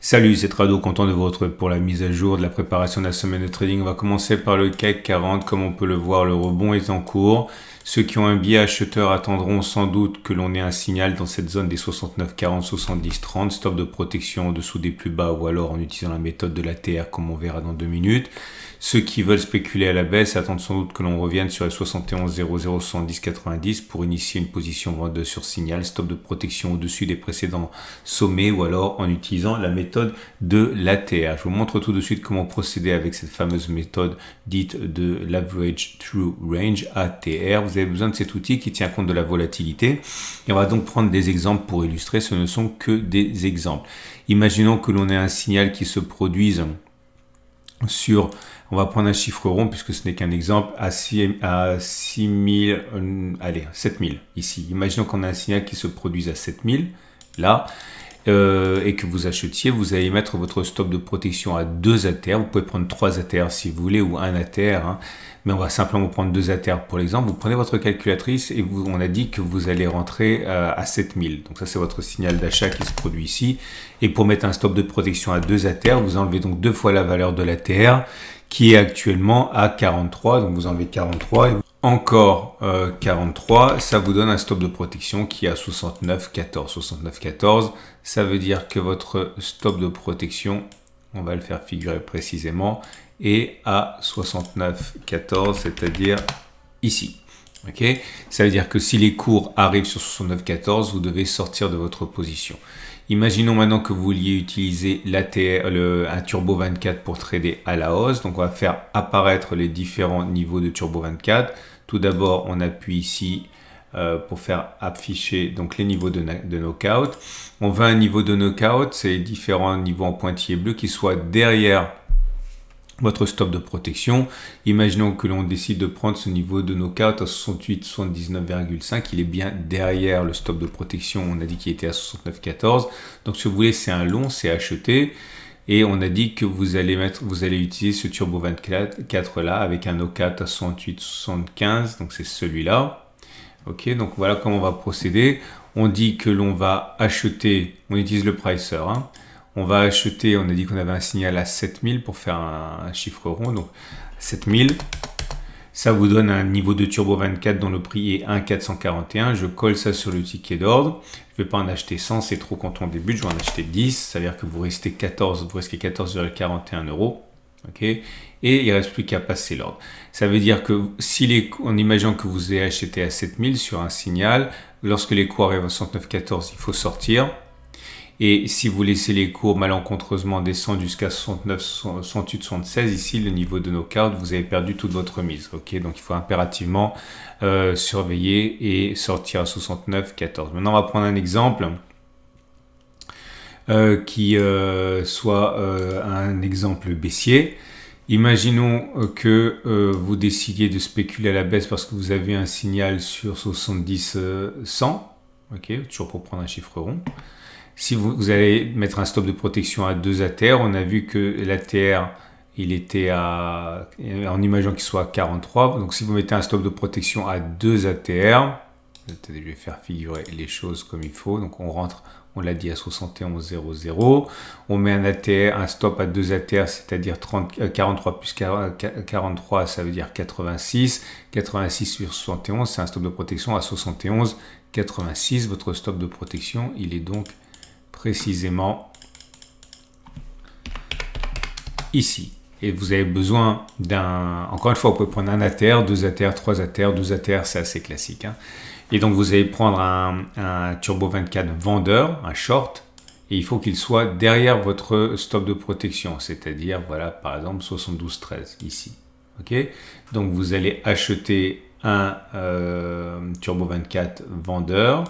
Salut, c'est Trado, content de vous retrouver pour la mise à jour de la préparation de la semaine de trading. On va commencer par le CAC 40. Comme on peut le voir, le rebond est en cours. Ceux qui ont un biais acheteur attendront sans doute que l'on ait un signal dans cette zone des 69, 40, 70, 30. Stop de protection en dessous des plus bas ou alors en utilisant la méthode de l'ATR comme on verra dans 2 minutes. Ceux qui veulent spéculer à la baisse attendent sans doute que l'on revienne sur les 71, 00, 70, 90 pour initier une position vendeuse sur signal. Stop de protection au-dessus des précédents sommets ou alors en utilisant la méthode de l'ATR. Je vous montre tout de suite comment procéder avec cette fameuse méthode dite de l'Average True Range ATR. Vous avez besoin de cet outil qui tient compte de la volatilité. Et on va donc prendre des exemples pour illustrer. Ce ne sont que des exemples. Imaginons que l'on ait un signal qui se produise sur, on va prendre un chiffre rond puisque ce n'est qu'un exemple, à 6000, allez, 7000 ici. Imaginons qu'on a un signal qui se produise à 7000 là et que vous achetiez, vous allez mettre votre stop de protection à 2 ATR. Vous pouvez prendre 3 ATR si vous voulez ou 1 ATR, hein. Mais on va simplement prendre 2 ATR pour l'exemple. Vous prenez votre calculatrice et on a dit que vous allez rentrer à 7000. Donc ça c'est votre signal d'achat qui se produit ici. Et pour mettre un stop de protection à 2 ATR, vous enlevez donc 2 fois la valeur de l'ATR qui est actuellement à 43. Donc vous enlevez 43 et encore 43, ça vous donne un stop de protection qui est à 69,14. 69,14, ça veut dire que votre stop de protection, on va le faire figurer précisément, est à 69,14, c'est-à-dire ici. Okay, ça veut dire que si les cours arrivent sur 69,14, vous devez sortir de votre position. Imaginons maintenant que vous vouliez utiliser l'ATR, un Turbo 24 pour trader à la hausse. Donc on va faire apparaître les différents niveaux de Turbo 24. Tout d'abord, on appuie ici pour faire afficher donc les niveaux de knockout. On veut un niveau de knockout, c'est les différents niveaux en pointillés bleus qui soient derrière votre stop de protection. Imaginons que l'on décide de prendre ce niveau de knockout à 68, 79,5. Il est bien derrière le stop de protection. On a dit qu'il était à 69,14. Donc si vous voulez, c'est un long, c'est acheté. Et on a dit que vous allez utiliser ce Turbo 24 là avec un knockout à 68, 75. Donc c'est celui-là. Ok, donc voilà comment on va procéder. On dit que l'on va acheter, on utilise le pricer, hein. On va acheter, on a dit qu'on avait un signal à 7000 pour faire un chiffre rond. Donc 7000, ça vous donne un niveau de Turbo 24 dont le prix est 1,441. Je colle ça sur le ticket d'ordre. Je ne vais pas en acheter 100, c'est trop quand on débute. Je vais en acheter 10. Ça veut dire que vous risquez 14,41 €. Ok, et il ne reste plus qu'à passer l'ordre. Ça veut dire que si en imaginant que vous ayez acheté à 7000 sur un signal, lorsque les cours arrivent à 69,14, il faut sortir. Et si vous laissez les cours malencontreusement descendre jusqu'à 69, 68, 76, ici le niveau de knockout, vous avez perdu toute votre mise. Ok, donc il faut impérativement surveiller et sortir à 69,14. Maintenant, on va prendre un exemple qui soit un exemple baissier. Imaginons que vous décidiez de spéculer à la baisse parce que vous avez un signal sur 70, 100. Ok, toujours pour prendre un chiffre rond. Si vous allez mettre un stop de protection à 2 ATR, on a vu que l'ATR, il était en imaginant qu'il soit à 43. Donc si vous mettez un stop de protection à 2 ATR, je vais faire figurer les choses comme il faut. Donc on rentre, on l'a dit, à 71,00. On met un stop à 2 ATR, c'est-à-dire 43 plus 43, ça veut dire 86. 86 sur 71, c'est un stop de protection à 71,86. Votre stop de protection, il est donc précisément ici. Et vous avez besoin encore une fois, vous pouvez prendre un ATR, 2 ATR, 3 ATR, 2 ATR, c'est assez classique, hein. Et donc vous allez prendre un Turbo 24 vendeur, un short, et il faut qu'il soit derrière votre stop de protection, c'est-à-dire, voilà, par exemple, 72,13 ici. Ok, donc vous allez acheter un Turbo 24 vendeur.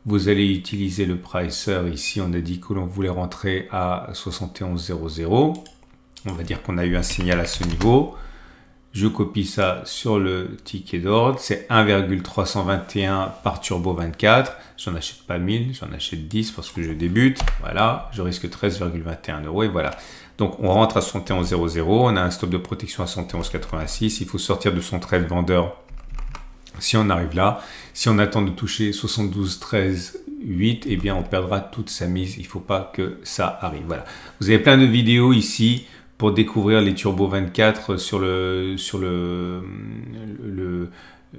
Vous allez utiliser le pricer ici. On a dit que l'on voulait rentrer à 71,00. On va dire qu'on a eu un signal à ce niveau. Je copie ça sur le ticket d'ordre. C'est 1,321 par Turbo 24. J'en achète pas 1000, j'en achète 10 parce que je débute. Voilà, je risque 13,21 € et voilà. Donc on rentre à 71,00. On a un stop de protection à 71,86. Il faut sortir de son trade vendeur Si on arrive là, si on attend de toucher 72, 13, 8, eh bien on perdra toute sa mise. Il ne faut pas que ça arrive. Voilà. Vous avez plein de vidéos ici pour découvrir les Turbo 24 sur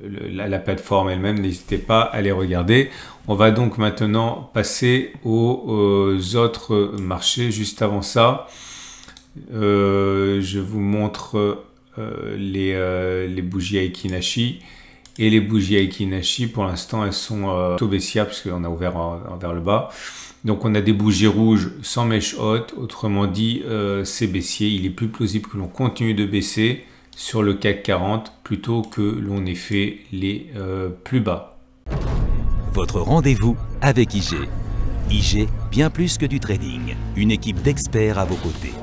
la plateforme elle-même. N'hésitez pas à les regarder. On va donc maintenant passer aux autres marchés. Juste avant ça, je vous montre les bougies Aiki Nashi. Et les bougies Aiki Nashi, pour l'instant, elles sont plutôt baissières puisqu'on a ouvert vers le bas. Donc, on a des bougies rouges sans mèche haute. Autrement dit, c'est baissier. Il est plus plausible que l'on continue de baisser sur le CAC 40 plutôt que l'on ait fait les plus bas. Votre rendez-vous avec IG. IG, bien plus que du trading. Une équipe d'experts à vos côtés.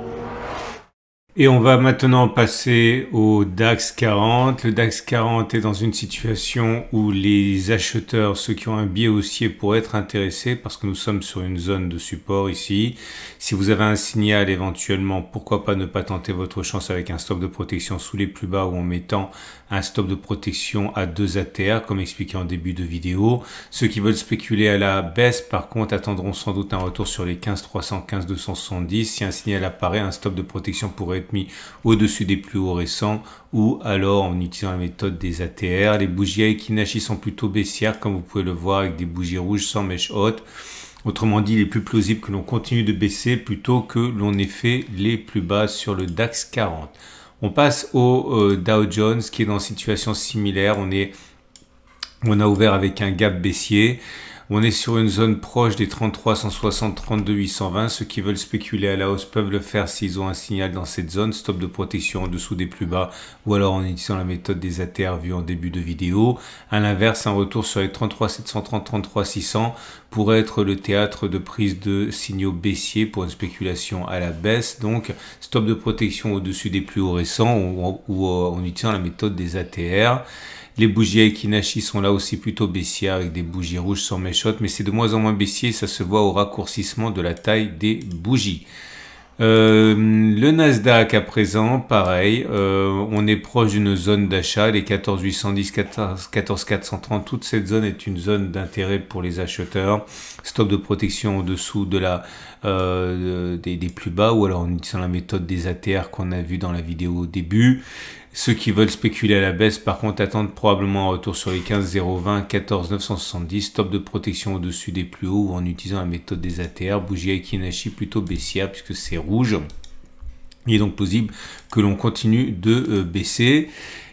Et on va maintenant passer au DAX 40. Le DAX 40 est dans une situation où les acheteurs, ceux qui ont un biais haussier, pourraient être intéressés parce que nous sommes sur une zone de support ici. Si vous avez un signal éventuellement, pourquoi pas ne pas tenter votre chance avec un stop de protection sous les plus bas ou en mettant un stop de protection à 2 ATR comme expliqué en début de vidéo. Ceux qui veulent spéculer à la baisse, par contre, attendront sans doute un retour sur les 15 300, 15 270. Si un signal apparaît, un stop de protection pourrait être mis au-dessus des plus hauts récents ou alors en utilisant la méthode des ATR. Les bougies Aiki Nashi sont plutôt baissières comme vous pouvez le voir avec des bougies rouges sans mèche haute. Autrement dit, il est plus plausible que l'on continue de baisser plutôt que l'on ait fait les plus bas sur le DAX 40. On passe au Dow Jones qui est dans une situation similaire. On a ouvert avec un gap baissier. On est sur une zone proche des 33 160, 32 820. Ceux qui veulent spéculer à la hausse peuvent le faire s'ils ont un signal dans cette zone. Stop de protection en dessous des plus bas ou alors en utilisant la méthode des ATR vue en début de vidéo. À l'inverse, un retour sur les 33 730, 33 600 pourrait être le théâtre de prise de signaux baissiers pour une spéculation à la baisse. Donc, stop de protection au-dessus des plus hauts récents ou en utilisant la méthode des ATR. Les bougies Aiki Nashi sont là aussi plutôt baissières avec des bougies rouges sans mèche haute, mais c'est de moins en moins baissier, ça se voit au raccourcissement de la taille des bougies. Le Nasdaq à présent, pareil, on est proche d'une zone d'achat, les 14 810, 14 430, toute cette zone est une zone d'intérêt pour les acheteurs. Stop de protection au-dessous de des plus bas ou alors en utilisant la méthode des ATR qu'on a vu dans la vidéo au début. Ceux qui veulent spéculer à la baisse, par contre, attendent probablement un retour sur les 15 020, 14 970, stop de protection au-dessus des plus hauts ou en utilisant la méthode des ATR, bougie Aiki Nashi plutôt baissière puisque c'est rouge. Il est donc possible que l'on continue de baisser.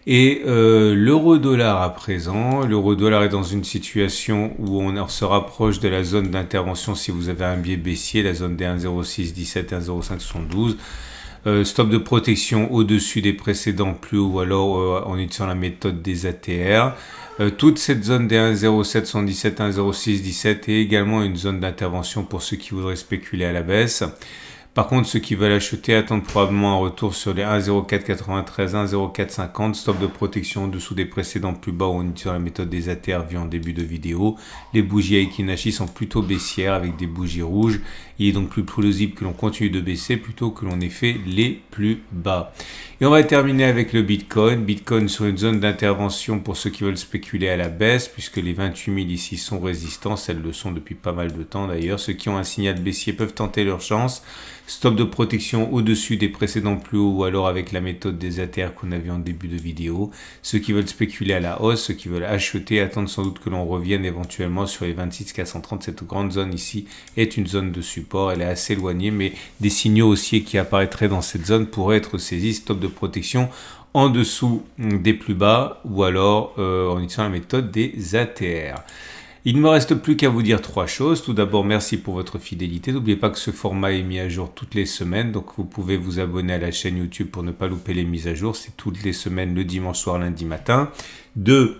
Et l'euro-dollar à présent, l'euro-dollar est dans une situation où on se rapproche de la zone d'intervention si vous avez un biais baissier, la zone des 1,0617, 1,0572. Stop de protection au-dessus des précédents plus hauts ou alors en utilisant la méthode des ATR. Toute cette zone des 1,0717, 1,0617 est également une zone d'intervention pour ceux qui voudraient spéculer à la baisse. Par contre, ceux qui veulent acheter attendent probablement un retour sur les 1,0493, 1,0450, stop de protection en dessous des précédents plus bas en utilisant la méthode des ATR vue en début de vidéo. Les bougies Aiki Nashi sont plutôt baissières avec des bougies rouges. Il est donc plus plausible que l'on continue de baisser plutôt que l'on ait fait les plus bas. Et on va terminer avec le Bitcoin. Bitcoin sur une zone d'intervention pour ceux qui veulent spéculer à la baisse, puisque les 28 000 ici sont résistants. Elles le sont depuis pas mal de temps d'ailleurs. Ceux qui ont un signal baissier peuvent tenter leur chance. Stop de protection au-dessus des précédents plus hauts ou alors avec la méthode des ATR qu'on a vu en début de vidéo. Ceux qui veulent spéculer à la hausse, ceux qui veulent acheter, attendent sans doute que l'on revienne éventuellement sur les 26 430. Cette grande zone ici est une zone de support. Elle est assez éloignée, mais des signaux haussiers qui apparaîtraient dans cette zone pourraient être saisis. Stop de protection en dessous des plus bas ou alors en utilisant la méthode des ATR. Il ne me reste plus qu'à vous dire 3 choses. Tout d'abord, merci pour votre fidélité. N'oubliez pas que ce format est mis à jour toutes les semaines. Donc, vous pouvez vous abonner à la chaîne YouTube pour ne pas louper les mises à jour. C'est toutes les semaines, le dimanche soir, lundi matin. 2.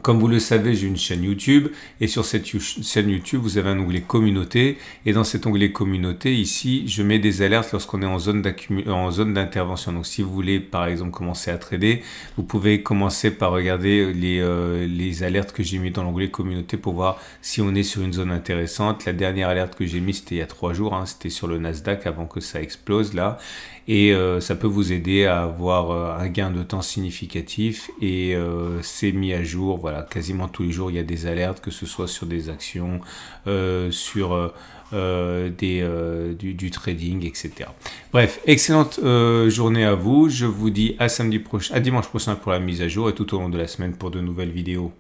Comme vous le savez, j'ai une chaîne YouTube et sur cette chaîne YouTube, vous avez un onglet communauté et dans cet onglet communauté, ici, je mets des alertes lorsqu'on est en zone d'intervention. Donc, si vous voulez, par exemple, commencer à trader, vous pouvez commencer par regarder les alertes que j'ai mis dans l'onglet communauté pour voir si on est sur une zone intéressante. La dernière alerte que j'ai mise, c'était il y a 3 jours, hein, c'était sur le Nasdaq avant que ça explose là. Et ça peut vous aider à avoir un gain de temps significatif et c'est mis à jour. Voilà, quasiment tous les jours, il y a des alertes, que ce soit sur des actions, sur du trading, etc. Bref, excellente journée à vous. Je vous dis à dimanche prochain pour la mise à jour et tout au long de la semaine pour de nouvelles vidéos.